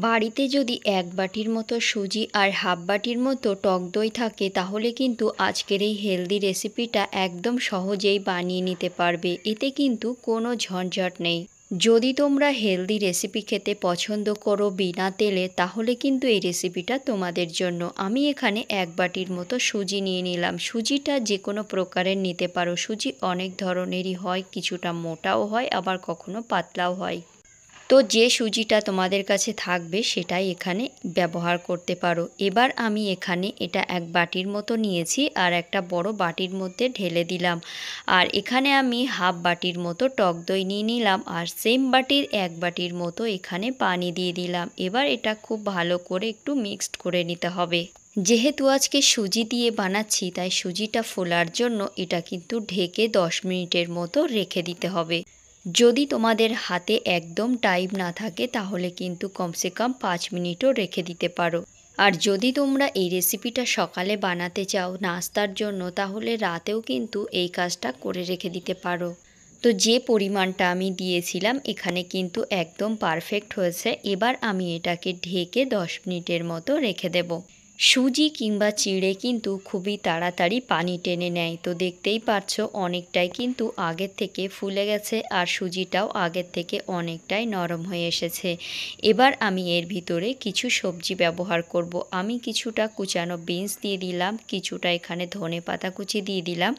বাড়িতে যদি এক বাটির মতো সুজি আর হাফ বাটির মতো টক দই থাকে তাহলে কিন্তু আজকের এই হেলদি রেসিপিটা একদম সহজেই বানিয়ে নিতে পারবে। এতে কিন্তু কোনো ঝঞ্ঝট নেই। যদি তোমরা হেলদি রেসিপি খেতে পছন্দ করো বিনা তেলে, তাহলে কিন্তু এই রেসিপিটা তোমাদের জন্য। আমি এখানে এক বাটির মতো সুজি নিয়ে নিলাম। সুজিটা যে কোনো প্রকারের নিতে পারো। সুজি অনেক ধরনেরই হয়, কিছুটা মোটাও হয় আবার কখনো পাতলাও হয়। তো যে সুজিটা তোমাদের কাছে থাকবে সেটাই এখানে ব্যবহার করতে পারো। এবার আমি এখানে এটা এক বাটির মতো নিয়েছি আর একটা বড় বাটির মধ্যে ঢেলে দিলাম। আর এখানে আমি হাফ বাটির মতো টক দই নিয়ে নিলাম আর সেম বাটির এক বাটির মতো এখানে পানি দিয়ে দিলাম। এবার এটা খুব ভালো করে একটু মিক্সড করে নিতে হবে। যেহেতু আজকে সুজি দিয়ে বানাচ্ছি তাই সুজিটা ফোলার জন্য এটা কিন্তু ঢেকে 10 মিনিটের মতো রেখে দিতে হবে। যদি তোমাদের হাতে একদম টাইম না থাকে তাহলে কিন্তু কমসে কম 5 মিনিটও রেখে দিতে পারো। আর যদি তোমরা এই রেসিপিটা সকালে বানাতে চাও নাস্তার জন্য, তাহলে রাতেও কিন্তু এই কাজটা করে রেখে দিতে পারো। তো যে পরিমাণটা আমি দিয়েছিলাম এখানে কিন্তু একদম পারফেক্ট হয়েছে। এবার আমি এটাকে ঢেকে 10 মিনিটের মতো রেখে দেব। সুজি কিংবা চিড়ে কিন্তু খুবই তাড়াতাড়ি পানি টেনে নেয়। তো দেখতেই পাচ্ছ অনেকটাই কিন্তু আগের থেকে ফুলে গেছে আর সুজিটাও আগের থেকে অনেকটাই নরম হয়ে এসেছে। এবার আমি এর ভিতরে কিছু সবজি ব্যবহার করব। আমি কিছুটা কুচানো বিনস দিয়ে দিলাম, কিছুটা এখানে ধনেপাতা কুচি দিয়ে দিলাম।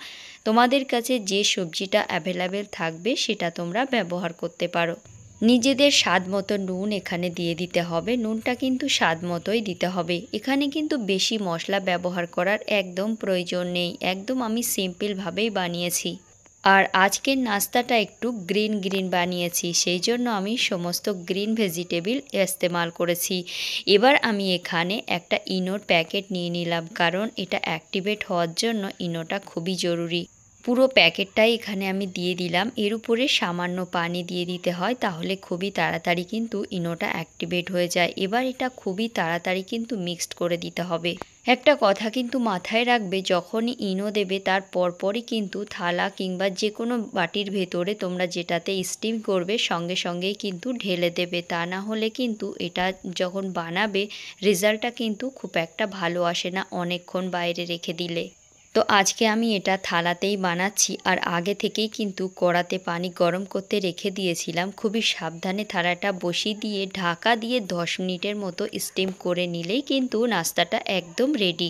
তোমাদের কাছে যে সবজিটা অ্যাভেলেবেল থাকবে সেটা তোমরা ব্যবহার করতে পারো। নিজেদের স্বাদ মতো নুন এখানে দিয়ে দিতে হবে। নুনটা কিন্তু স্বাদ মতোই দিতে হবে। এখানে কিন্তু বেশি মশলা ব্যবহার করার একদম প্রয়োজন নেই। একদম আমি সিম্পলভাবেই বানিয়েছি। আর আজকের নাস্তাটা একটু গ্রিন গ্রিন বানিয়েছি, সেই জন্য আমি সমস্ত গ্রিন ভেজিটেবল ইস্তেমাল করেছি। এবার আমি এখানে একটা ইনোর প্যাকেট নিয়ে নিলাম, কারণ এটা অ্যাক্টিভেট হওয়ার জন্য ইনোটা খুবই জরুরি। পুরো প্যাকেটটাই এখানে আমি দিয়ে দিলাম। এর উপরে সামান্য পানি দিয়ে দিতে হয়, তাহলে খুবই তাড়াতাড়ি কিন্তু ইনোটা অ্যাক্টিভেট হয়ে যায়। এবার এটা খুবই তাড়াতাড়ি কিন্তু মিক্সড করে দিতে হবে। একটা কথা কিন্তু মাথায় রাখবে, যখনই ইনো দেবে তার পরপরই কিন্তু থালা কিংবা যে কোনো বাটির ভেতরে তোমরা যেটাতে স্টিম করবে সঙ্গে সঙ্গেই কিন্তু ঢেলে দেবে। তা না হলে কিন্তু এটা যখন বানাবে রেজাল্টটা কিন্তু খুব একটা ভালো আসে না অনেকক্ষণ বাইরে রেখে দিলে। তো আজকে আমি এটা থালাতেই বানাচ্ছি আর আগে থেকেই কিন্তু কড়াতে পানি গরম করতে রেখে দিয়েছিলাম। খুবই সাবধানে থালাটা বসিয়ে দিয়ে ঢাকা দিয়ে 10 মিনিটের মতো স্টিম করে নিলেই কিন্তু নাস্তাটা একদম রেডি।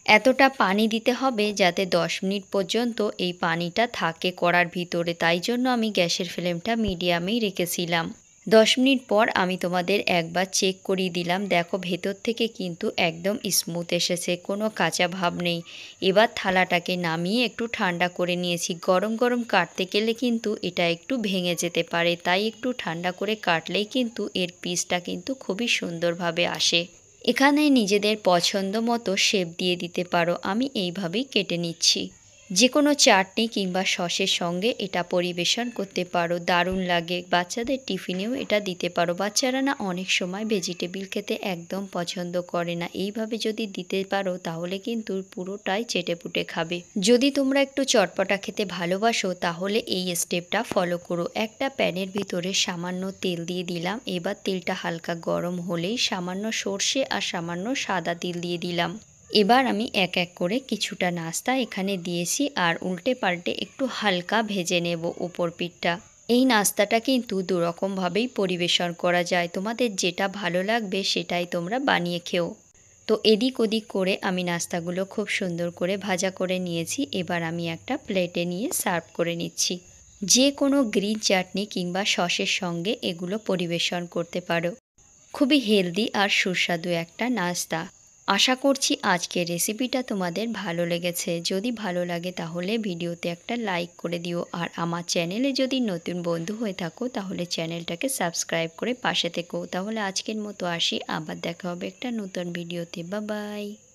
এতটা পানি দিতে হবে যাতে 10 মিনিট পর্যন্ত এই পানিটা থাকে কড়ার ভিতরে, তাই জন্য আমি গ্যাসের ফ্লেমটা মিডিয়ামেই রেখেছিলাম। 10 মিনিট পর আমি তোমাদের একবার চেক করিয়ে দিলাম। দেখো ভেতর থেকে কিন্তু একদম স্মুথ এসেছে, কোনো কাঁচা ভাব নেই। এবার থালাটাকে নামিয়ে একটু ঠান্ডা করে নিয়েছি। গরম গরম কাটতে গেলে কিন্তু এটা একটু ভেঙে যেতে পারে, তাই একটু ঠান্ডা করে কাটলেই কিন্তু এর পিসটা কিন্তু খুবই সুন্দরভাবে আসে। এখানে নিজেদের পছন্দ মতো শেপ দিয়ে দিতে পারো। আমি এইভাবেই কেটে নিচ্ছি। যে কোনো চাটনি কিংবা সসের সঙ্গে এটা পরিবেশন করতে পারো, দারুণ লাগে। বাচ্চাদের টিফিনেও এটা দিতে পারো। বাচ্চারা না অনেক সময় ভেজিটেবল খেতে একদম পছন্দ করে না, এইভাবে যদি দিতে পারো তাহলে কিন্তু পুরোটাই চেটেপুটে খাবে। যদি তোমরা একটু চটপটা খেতে ভালোবাসো তাহলে এই স্টেপটা ফলো করো। একটা প্যানের ভিতরে সামান্য তেল দিয়ে দিলাম। এবার তেলটা হালকা গরম হলেই সামান্য সর্ষে আর সামান্য সাদা তিল দিয়ে দিলাম। এবার আমি এক এক করে কিছুটা নাস্তা এখানে দিয়েছি আর উল্টে পাল্টে একটু হালকা ভেজে নেব উপর পিঠটা। এই নাস্তাটা কিন্তু দুরকমভাবেই পরিবেশন করা যায়, তোমাদের যেটা ভালো লাগবে সেটাই তোমরা বানিয়ে খেও। তো এদিক ওদিক করে আমি নাস্তাগুলো খুব সুন্দর করে ভাজা করে নিয়েছি। এবার আমি একটা প্লেটে নিয়ে সার্ভ করে নিচ্ছি। যে কোনো গ্রিন চাটনি কিংবা সসের সঙ্গে এগুলো পরিবেশন করতে পারো। খুবই হেলদি আর সুস্বাদু একটা নাস্তা। আশা করছি আজকের রেসিপিটা তোমাদের ভালো লেগেছে। যদি ভালো লাগে তাহলে ভিডিওতে একটা লাইক করে দিও। আর আমার চ্যানেলে যদি নতুন বন্ধু হয়ে থাকো তাহলে চ্যানেলটাকে সাবস্ক্রাইব করে পাশে থেকো। তাহলে আজকের মতো আসি, আবার দেখা হবে একটা নতুন ভিডিওতে। Bye bye.